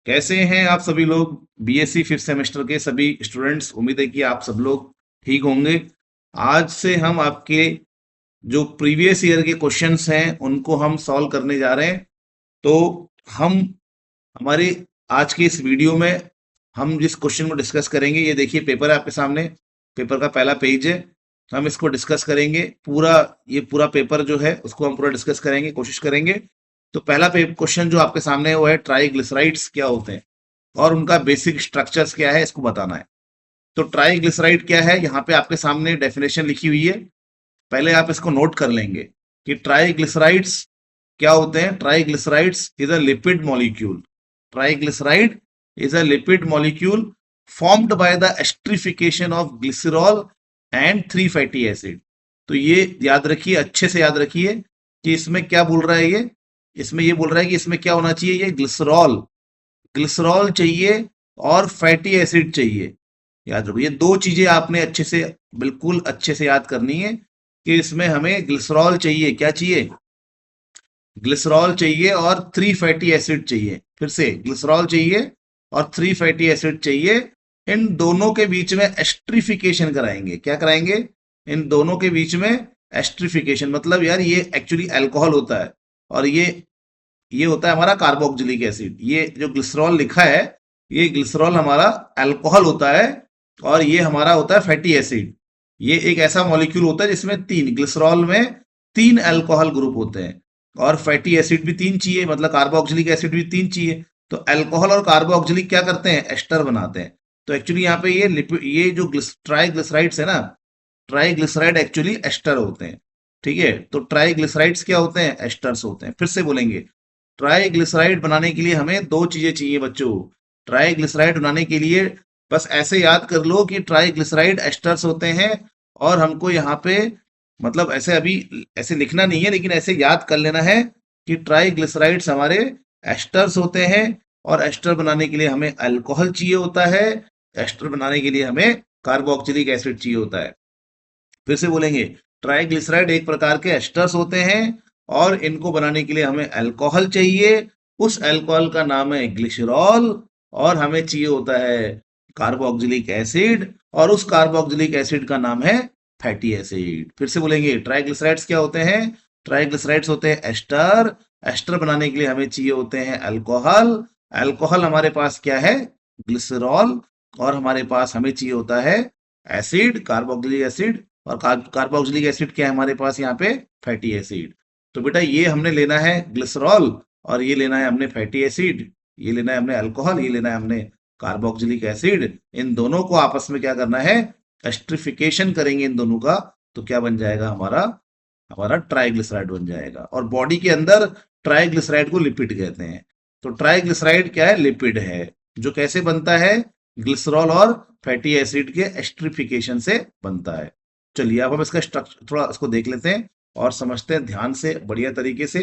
कैसे हैं आप सभी लोग? बीएससी फिफ्थ सेमेस्टर के सभी स्टूडेंट्स, उम्मीद है कि आप सब लोग ठीक होंगे। आज से हम आपके जो प्रीवियस ईयर के क्वेश्चंस हैं उनको हम सॉल्व करने जा रहे हैं। तो हम हमारी आज की इस वीडियो में हम जिस क्वेश्चन को डिस्कस करेंगे, ये देखिए पेपर है आपके सामने, पेपर का पहला पेज है। हम इसको डिस्कस करेंगे पूरा। ये पूरा पेपर जो है उसको हम पूरा डिस्कस करेंगे, कोशिश करेंगे। तो पहला क्वेश्चन जो आपके सामने है वो है ट्राइग्लिसराइड्स क्या होते हैं और उनका बेसिक स्ट्रक्चर्स क्या है, इसको बताना है। तो ट्राइग्लिसराइड क्या है, यहाँ पे आपके सामने डेफिनेशन लिखी हुई है। पहले आप इसको नोट कर लेंगे कि ट्राइग्लिसराइड्स क्या होते हैं। Triglycerides is a lipid molecule. Triglyceride is a lipid molecule formed by the esterification of glycerol and three fatty acid. तो ये याद रखिए, अच्छे से याद रखिए कि इसमें क्या बोल रहा है ये। इसमें ये बोल रहा है कि इसमें क्या होना चाहिए, ये ग्लिसरॉल ग्लिसरॉल चाहिए और फैटी एसिड चाहिए। याद रखो, ये दो चीजें आपने अच्छे से, बिल्कुल अच्छे से याद करनी है कि इसमें हमें ग्लिसरॉल चाहिए, क्या चाहिए, ग्लिसरॉल चाहिए और थ्री फैटी एसिड चाहिए। फिर से ग्लिसरॉल चाहिए और थ्री फैटी एसिड चाहिए। इन दोनों के बीच में एस्ट्रिफिकेशन कराएंगे। क्या कराएंगे? इन दोनों के बीच में एस्ट्रिफिकेशन, मतलब यार ये एक्चुअली अल्कोहल होता है और ये होता है हमारा कार्बोक्सिलिक एसिड। ये जो ग्लिसरॉल लिखा है, ये ग्लिसरॉल हमारा अल्कोहल होता है और ये हमारा होता है फैटी एसिड। ये एक ऐसा मॉलिक्यूल होता है जिसमें तीन, ग्लिसरॉल में तीन अल्कोहल ग्रुप होते हैं और फैटी एसिड भी तीन चाहिए, मतलब कार्बोक्सिलिक एसिड भी तीन चाहिए। तो अल्कोहल और कार्बोक्सिलिक क्या करते हैं, एस्टर बनाते हैं। तो एक्चुअली यहाँ पे ये जो ट्राइग्लिसराइड्स है ना, ट्राइग्लिसराइड एक्चुअली एस्टर होते हैं। ठीक है, तो ट्राइग्लिसराइड्स क्या होते हैं, एस्टर्स होते हैं। फिर से बोलेंगे, ट्राइग्लिसराइड बनाने के लिए हमें दो चीजें चाहिए बच्चों। ट्राइग्लिसराइड बनाने के लिए बस ऐसे याद कर लो कि ट्राइग्लिसराइड एस्टर्स होते हैं। और हमको यहाँ पे मतलब ऐसे अभी ऐसे लिखना नहीं है, लेकिन ऐसे याद कर लेना है कि ट्राइग्लिसराइड्स हमारे एस्टर्स होते हैं और एस्टर बनाने के लिए हमें अल्कोहल चाहिए होता है। एस्टर बनाने के लिए हमें कार्बोक्सिलिक एसिड चाहिए होता है। फिर से बोलेंगे, ट्राइग्लिसराइड एक प्रकार के एस्टर्स होते हैं और इनको बनाने के लिए हमें अल्कोहल चाहिए। उस अल्कोहल का नाम है ग्लिसरॉल और हमें चाहिए होता है कार्बोक्सिलिक एसिड और उस कार्बोक्सिलिक एसिड का नाम है फैटी एसिड। फिर से बोलेंगे, ट्राइग्लिसराइड्स क्या होते हैं, ट्राइग्लिसराइड्स होते हैं एस्टर। एस्टर बनाने के लिए हमें चाहिए होते हैं अल्कोहल। अल्कोहल हमारे पास क्या है, ग्लिसरॉल। और हमारे पास हमें चाहिए होता है एसिड, कार्बोक्सिलिक एसिड। और कार्बोक्सिलिक एसिड क्या है हमारे पास यहाँ पे, फैटी एसिड। तो बेटा ये हमने लेना है ग्लिसरॉल और ये लेना है हमने फैटी एसिड। ये लेना है हमने अल्कोहल, ये लेना है हमने कार्बोक्सिलिक एसिड। इन दोनों को आपस में क्या करना है, एस्ट्रिफिकेशन करेंगे इन दोनों का। तो क्या बन जाएगा हमारा, हमारा ट्राइग्लिसराइड बन जाएगा। और बॉडी के अंदर ट्राइग्लिसराइड को लिपिड कहते हैं। तो ट्राइग्लिसराइड क्या है, लिपिड है जो कैसे बनता है, ग्लिसरॉल और फैटी एसिड के एस्ट्रिफिकेशन से बनता है। चलिए अब हम इसका स्ट्रक्चर थोड़ा इसको देख लेते हैं और समझते हैं ध्यान से, बढ़िया तरीके से।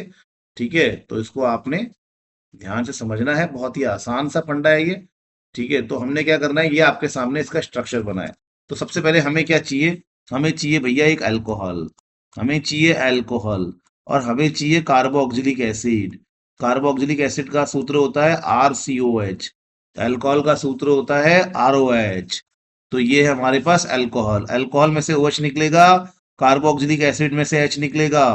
ठीक है, तो इसको आपने ध्यान से समझना है, बहुत ही आसान सा फंडा है ये। ठीक है, तो हमने क्या करना है, ये आपके सामने इसका स्ट्रक्चर बना है। तो सबसे पहले हमें क्या चाहिए, हमें चाहिए भैया एक अल्कोहल, हमें चाहिए अल्कोहल और हमें चाहिए कार्बोक्सिलिक एसिड। कार्बोक्सिलिक एसिड का सूत्र होता है RCOH। अल्कोहल का सूत्र होता है ROH। तो ये है हमारे पास अल्कोहल। अल्कोहल में से OH निकलेगा, कार्बोक्सिलिक एसिड में से H निकलेगा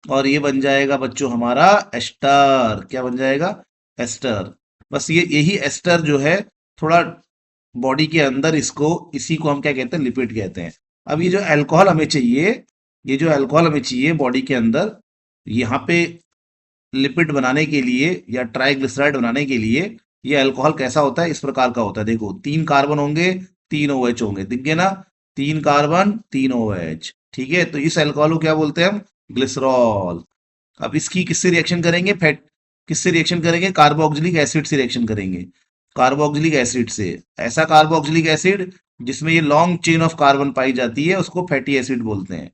और ये बन जाएगा बच्चों हमारा एस्टर। क्या बन जाएगा, एस्टर। बस ये यही एस्टर जो है थोड़ा बॉडी के अंदर, इसको इसी को हम क्या कहते हैं, लिपिड कहते हैं। अब ये जो अल्कोहल हमें चाहिए, ये जो अल्कोहल हमें चाहिए बॉडी के अंदर, यहाँ पे लिपिड बनाने के लिए या ट्राइग्लिसराइड बनाने के लिए ये अल्कोहल कैसा होता है, इस प्रकार का होता है। देखो, तीन कार्बन होंगे, तीन OH होंगे, दिख गए ना, तीन कार्बन तीन OH। ठीक है, तो इस अल्कोहल को क्या बोलते हैं हम, ग्लिसरॉल। अब इसकी किससे रिएक्शन करेंगे, फैट किससे रिएक्शन करेंगे, कार्बोक्सिलिक एसिड से रिएक्शन करेंगे। कार्बोक्सिलिक एसिड से, ऐसा कार्बोक्सिलिक एसिड जिसमें ये लॉन्ग चेन ऑफ कार्बन पाई जाती है उसको फैटी एसिड बोलते हैं।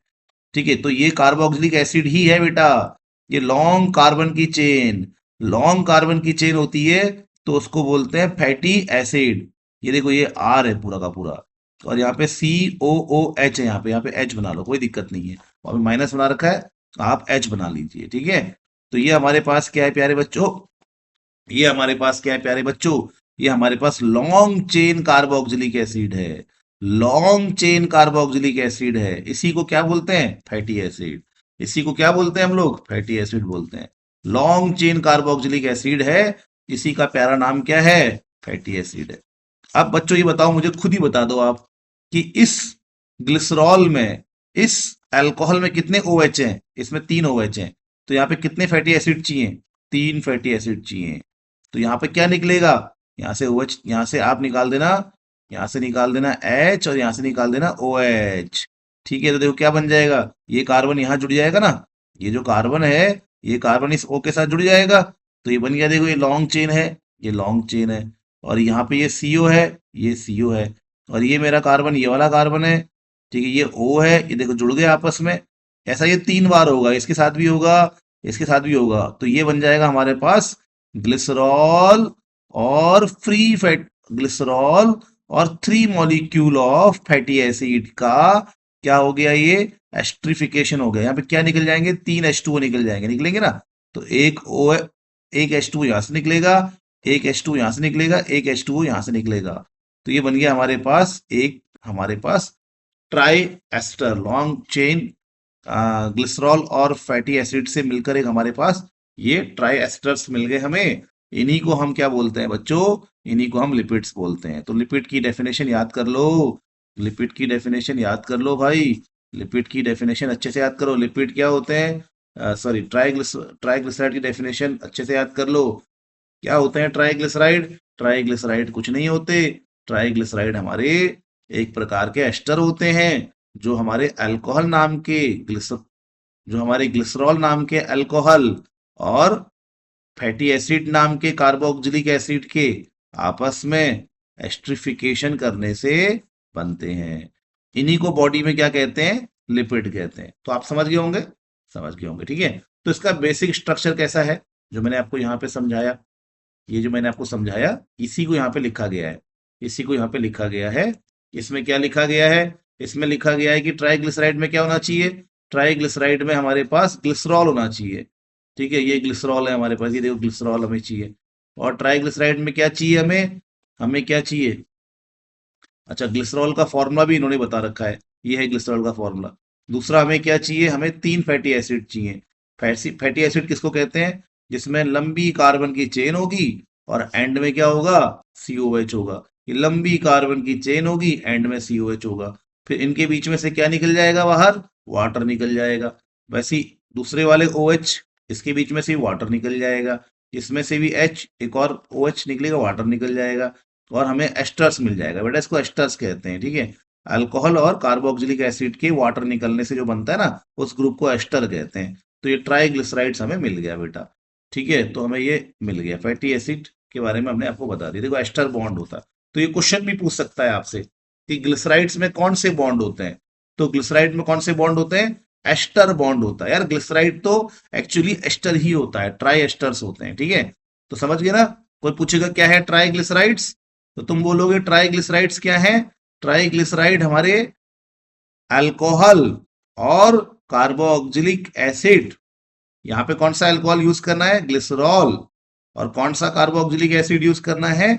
ठीक है, तो ये कार्बोक्सिलिक एसिड ही है बेटा। ये लॉन्ग कार्बन की चेन, लॉन्ग कार्बन की चेन होती है तो उसको बोलते हैं फैटी एसिड। ये देखो, ये R है पूरा का पूरा और यहाँ पे COOH है, यहाँ पे H बना लो, कोई दिक्कत नहीं है। और माइनस बना रखा है, आप H बना लीजिए। ठीक है, तो ये हमारे पास क्या है प्यारे बच्चों, ये हमारे पास क्या है प्यारे बच्चों, ये हमारे पास लॉन्ग चेन कार्बोक्सिलिक एसिड है। लॉन्ग चेन कार्बोक्सिलिक एसिड है, इसी को क्या बोलते हैं, फैटी एसिड। इसी को क्या बोलते हैं हम लोग, फैटी एसिड बोलते हैं। लॉन्ग चेन कार्बोक्सिलिक एसिड है, इसी का प्यारा नाम क्या है, फैटी एसिड है। अब बच्चों ये बताओ, मुझे खुद ही बता दो आप कि इस ग्लिसरॉल में, इस अल्कोहल में कितने OH हैं, इसमें 3 OH हैं। तो यहाँ पे कितने फैटी एसिड चाहिए, 3 फैटी एसिड चाहिए। तो यहाँ पे क्या निकलेगा, यहाँ से OH, यहाँ से आप निकाल देना, यहाँ से निकाल देना H और यहाँ से निकाल देना OH। ठीक है, तो देखो क्या बन जाएगा, ये कार्बन यहाँ जुड़ जाएगा ना, ये जो कार्बन है, ये कार्बन इस O के साथ जुड़ जाएगा। तो ये बन गया, देखो ये लॉन्ग चेन है, ये लॉन्ग चेन है। और यहाँ पे ये CO है, ये CO है। और ये मेरा कार्बन, ये वाला कार्बन है। ठीक है, ये O है, ये देखो जुड़ गए आपस में। ऐसा ये 3 बार होगा, इसके साथ भी होगा, इसके साथ भी होगा। तो ये बन जाएगा हमारे पास ग्लिसरॉल और फ्री फैट, ग्लिसरॉल और 3 मॉलिक्यूल ऑफ फैटी एसिड का क्या हो गया, ये एस्ट्रिफिकेशन हो गया। यहाँ पे क्या निकल जाएंगे, 3 H2O निकल जाएंगे, निकलेंगे ना। तो एक H2O यहाँ से निकलेगा, एक H2O यहाँ से निकलेगा, एक H2O यहाँ से निकलेगा। तो ये बन गया हमारे पास एक, हमारे पास triester, long chain glycerol और फैटी एसिड से मिलकर एक हमारे पास ये ट्राई एस्टर्स मिल गए हमें। इन्हीं को हम क्या बोलते हैं बच्चों, इन्हीं को हम लिपिड्स बोलते हैं। तो लिपिड की डेफिनेशन याद कर लो, लिपिड की डेफिनेशन याद कर लो भाई, लिपिड की डेफिनेशन अच्छे से याद करो। लिपिड क्या होते हैं, सॉरी ट्राइग्लिसराइड की डेफिनेशन अच्छे से याद कर लो। क्या होते हैं ट्राइग्लिसराइड, ट्राइग्लिसराइड कुछ नहीं होते। ट्राइग्लिसराइड हमारे एक प्रकार के एस्टर होते हैं, जो हमारे अल्कोहल नाम के जो हमारे ग्लिसरॉल नाम के अल्कोहल और फैटी एसिड नाम के कार्बोक्सिलिक एसिड के आपस में एस्ट्रिफिकेशन करने से बनते हैं। इन्हीं को बॉडी में क्या कहते हैं, लिपिड कहते हैं। तो आप समझ गए होंगे, समझ गए होंगे, ठीक है। तो इसका बेसिक स्ट्रक्चर कैसा है, जो मैंने आपको यहाँ पे समझाया, ये जो मैंने आपको समझाया, इसी को यहाँ पे लिखा गया है, इसी को यहाँ पे लिखा गया है। इसमें क्या लिखा गया है, इसमें लिखा गया है कि ट्राइग्लिसराइड में क्या होना चाहिए, ट्राइग्लिसराइड में हमारे पास ग्लिसरॉल होना चाहिए। ठीक है, ये ग्लिसरॉल है हमारे पास, ये देखो ग्लिसरॉल हमें चाहिए। और ट्राइग्लिसराइड में क्या चाहिए हमें, हमें क्या चाहिए, अच्छा ग्लिसरॉल का फॉर्मूला भी इन्होंने बता रखा है, ये है ग्लिसरॉल का फॉर्मूला। दूसरा हमें क्या चाहिए, हमें 3 फैटी एसिड चाहिए। फैटी एसिड किसको कहते हैं, जिसमें लंबी कार्बन की चेन होगी और एंड में क्या होगा, COH होगा। ये लंबी कार्बन की चेन होगी, एंड में COH होगा। फिर इनके बीच में से क्या निकल जाएगा बाहर, वाटर निकल जाएगा। वैसे ही दूसरे वाले OH, इसके बीच में से वाटर निकल जाएगा। इसमें से भी H, एक और OH निकलेगा, वाटर निकल जाएगा। और हमें एस्टर्स मिल जाएगा, बेटा इसको एस्टर्स कहते हैं, ठीक है। अल्कोहल और कार्बोक्सिलिक एसिड के वाटर निकलने से जो बनता है ना, उस ग्रुप को एस्टर कहते हैं। तो ये ट्राइग्लिसराइड्स हमें मिल गया बेटा, ठीक है। तो हमें ये मिल गया, फैटी एसिड के बारे में हमने आपको बता दिया। देखो एस्टर बॉन्ड होता है, तो ये क्वेश्चन भी पूछ सकता है आपसे कि ग्लिसराइड्स में कौन से बॉन्ड होते हैं। तो ग्लिसराइड में कौन से बॉन्ड होते हैं, एस्टर बॉन्ड होता है। यार ग्लिसराइड तो एक्चुअली एस्टर ही होता है, ट्राई एस्टर्स होते हैं, ठीक है। तो समझ गए ना। कोई पूछेगा क्या है ट्राइग्लिसराइड्स, तो तुम बोलोगे ट्राइग्लिसराइड्स क्या है, ट्राइग्लिसराइड हमारे अल्कोहल और कार्बोक्सिलिक एसिड, यहां पे कौन सा अल्कोहल यूज करना है, ग्लिसरॉल, और कौन सा कार्बोक्सिलिक एसिड यूज करना है,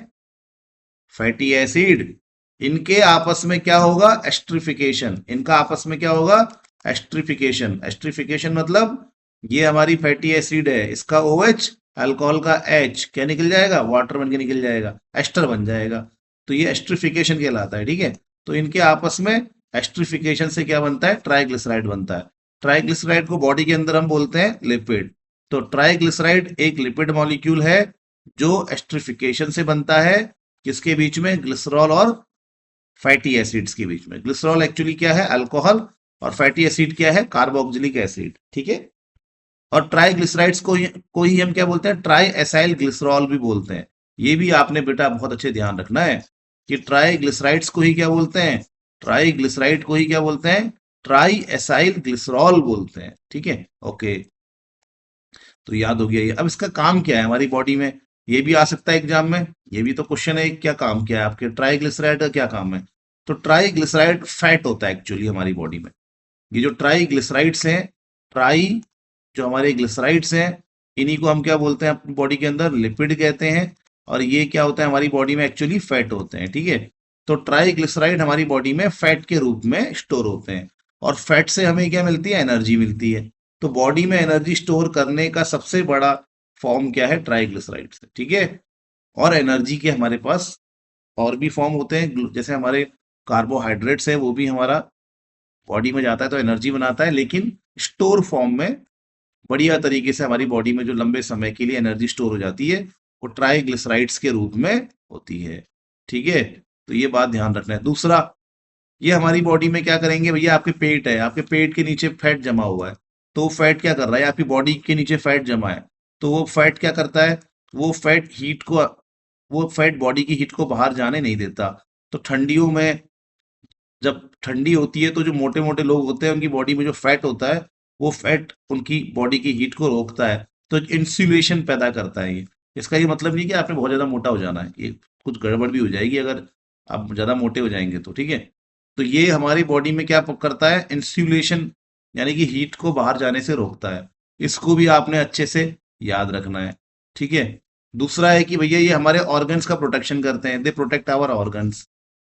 फैटी एसिड। इनके आपस में क्या होगा, एस्ट्रिफिकेशन। इनका आपस में क्या होगा, एस्ट्रिफिकेशन। एस्ट्रिफिकेशन मतलब ये हमारी फैटी एसिड है, इसका OH, अल्कोहल का H, क्या निकल जाएगा, वाटर बन के निकल जाएगा, एस्टर बन जाएगा। तो ये एस्ट्रिफिकेशन कहलाता है, ठीक है। तो इनके आपस में एस्ट्रिफिकेशन से क्या बनता है, ट्राइग्लिसराइड बनता है। ट्राइग्लिसराइड को बॉडी के अंदर हम बोलते हैं लिपिड। तो ट्राइग्लिसराइड एक लिपिड मॉलिक्यूल है जो एस्ट्रिफिकेशन से बनता है, किसके बीच में, ग्लिसरॉल और फैटी एसिड्स के बीच में। ग्लिसरॉल एक्चुअली क्या है, अल्कोहल, और फैटी एसिड क्या है, कार्बोक्सिलिक एसिड, ठीक है। और ट्राइग्लिसराइड्स को ही हम क्या बोलते हैं, ट्राई एसाइल ग्लिसरॉल भी बोलते हैं। ये भी आपने बेटा बहुत अच्छे ध्यान रखना है कि ट्राइग्लिसराइड्स को ही क्या बोलते हैं, ट्राइग्लिसराइड को ही क्या बोलते हैं, ट्राई एसाइल ग्लिसरॉल बोलते हैं, ठीक है। ओके, तो याद हो गया ये। अब इसका काम क्या है हमारी बॉडी में, ये भी आ सकता है एग्जाम में, ये भी तो क्वेश्चन है, क्या काम क्या है आपके, ट्राइग्लिसराइड का क्या काम है। तो ट्राइग्लिसराइड फैट होता है एक्चुअली हमारी बॉडी में। ये जो ट्राइग्लिसराइड्स हैं, ट्राई जो हमारे ग्लिसराइड्स हैं, इन्हीं को हम क्या बोलते हैं अपनी बॉडी के अंदर, लिपिड कहते हैं। और ये क्या होता है हमारी बॉडी में, एक्चुअली फैट होते हैं, ठीक है। तो ट्राइग्लिसराइड हमारी बॉडी में फैट के रूप में स्टोर होते हैं, और फैट से हमें क्या मिलती है, एनर्जी मिलती है। तो बॉडी में एनर्जी स्टोर करने का सबसे बड़ा फॉर्म क्या है, ट्राइग्लिसराइड से, ठीक है। और एनर्जी के हमारे पास और भी फॉर्म होते हैं, जैसे हमारे कार्बोहाइड्रेट्स है, वो भी हमारा बॉडी में जाता है तो एनर्जी बनाता है, लेकिन स्टोर फॉर्म में बढ़िया तरीके से हमारी बॉडी में जो लंबे समय के लिए एनर्जी स्टोर हो जाती है, वो ट्राइग्लिसराइड्स के रूप में होती है, ठीक है। तो ये बात ध्यान रखना है। दूसरा, ये हमारी बॉडी में क्या करेंगे भैया, आपके पेट है, आपके पेट के नीचे फैट जमा हुआ है। तो वो फैट क्या कर रहा है, आपकी बॉडी के नीचे फैट जमा है, तो वो फैट क्या करता है, वो फैट हीट को, वो फैट बॉडी की हीट को बाहर जाने नहीं देता। तो ठंडियों में जब ठंडी होती है तो जो मोटे मोटे लोग होते हैं उनकी बॉडी में जो फैट होता है, वो फैट उनकी बॉडी की हीट को रोकता है, तो इंसुलेशन पैदा करता है ये। इसका ये मतलब नहीं कि आपने बहुत ज्यादा मोटा हो जाना है, ये कुछ गड़बड़ भी हो जाएगी अगर आप ज्यादा मोटे हो जाएंगे तो, ठीक है। तो ये हमारी बॉडी में क्या करता है, इंसुलेशन, यानी कि हीट को बाहर जाने से रोकता है। इसको भी आपने अच्छे से याद रखना है, ठीक है। दूसरा है कि भैया ये हमारे ऑर्गन्स का प्रोटेक्शन करते हैं, दे प्रोटेक्ट आवर ऑर्गन्स।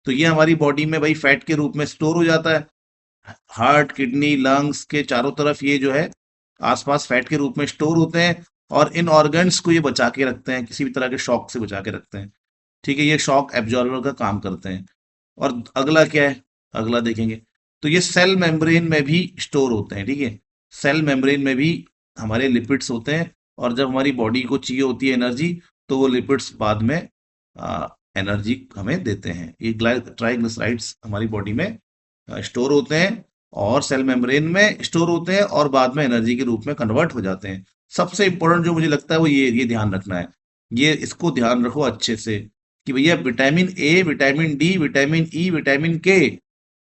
तो ये हमारी बॉडी में भाई फैट के रूप में स्टोर हो जाता है। हार्ट, किडनी, लंग्स के चारों तरफ ये जो है आसपास फैट के रूप में स्टोर होते हैं, और इन ऑर्गन्स को ये बचा के रखते हैं, किसी भी तरह के शॉक से बचा के रखते हैं, ठीक है। ये शॉक एब्जॉर्बर का काम करते हैं। और अगला क्या है, अगला देखेंगे, तो ये सेल मेम्ब्रेन में भी स्टोर होते हैं, ठीक है। सेल मेम्ब्रेन में भी हमारे लिपिड्स होते हैं, और जब हमारी बॉडी को चाहिए होती है एनर्जी, तो वो लिपिड्स बाद में एनर्जी हमें देते हैं। ये ट्राइग्लिसराइड्स हमारी बॉडी में स्टोर होते हैं, और सेल मेम्ब्रेन में स्टोर होते हैं, और बाद में एनर्जी के रूप में कन्वर्ट हो जाते हैं। सबसे इंपॉर्टेंट जो मुझे लगता है वो ये ध्यान रखना है, ये इसको ध्यान रखो अच्छे से, कि भैया vitamin A, vitamin D, vitamin E, vitamin के,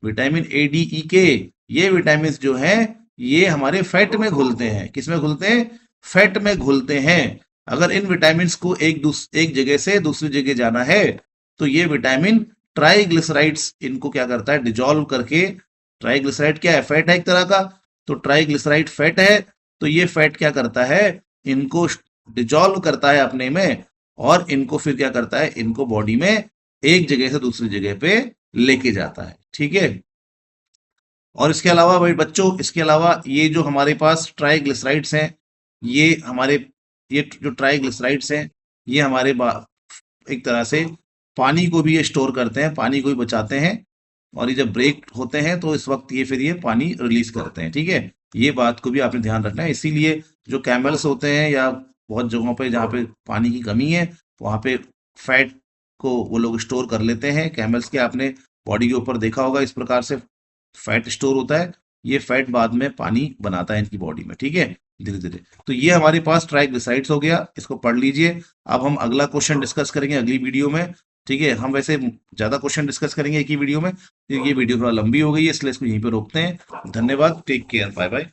विटामिन ए डी ई के, ये विटामिन जो हैं ये हमारे फैट में घुलते हैं। किसमें घुलते हैं, फैट में घुलते हैं। अगर इन विटामिन को एक जगह से दूसरी जगह जाना है, तो ये विटामिन ट्राइग्लिसराइड्स इनको क्या करता है, डिजोल्व करके। ट्राइग्लिसराइड क्या है, फैट है एक तरह का, तो ट्राइग्लिसराइड फैट है, तो ये फैट क्या करता है, इनको डिजोल्व करता है अपने में, और इनको फिर क्या करता है, इनको बॉडी में एक जगह से दूसरी जगह पे लेके जाता है, ठीक है। और इसके अलावा भाई बच्चों, इसके अलावा ये जो हमारे पास ट्राइग्लिसराइड्स हैं, ये हमारे, ये जो ट्राइग्लिसराइड्स हैं, ये हमारे एक तरह से पानी को भी ये स्टोर करते हैं, पानी को भी बचाते हैं। और ये जब ब्रेक होते हैं तो इस वक्त ये फिर ये पानी रिलीज करते हैं, ठीक है। ये बात को भी आपने ध्यान रखना है। इसीलिए जो कैमल्स होते हैं, या बहुत जगहों पे जहाँ पे पानी की कमी है, वहां पे फैट को वो लोग स्टोर कर लेते हैं। कैमल्स के आपने बॉडी के ऊपर देखा होगा, इस प्रकार से फैट स्टोर होता है। ये फैट बाद में पानी बनाता है इनकी बॉडी में, ठीक है, धीरे धीरे। तो ये हमारे पास ट्राइग्लिसराइड्स हो गया, इसको पढ़ लीजिए। अब हम अगला क्वेश्चन डिस्कस करेंगे अगली वीडियो में, ठीक है। हम वैसे ज्यादा क्वेश्चन डिस्कस करेंगे एक ही वीडियो में, ये वीडियो थोड़ा लंबी हो गई है, इसलिए इसको यहीं पे रोकते हैं। धन्यवाद, टेक केयर, बाय बाय।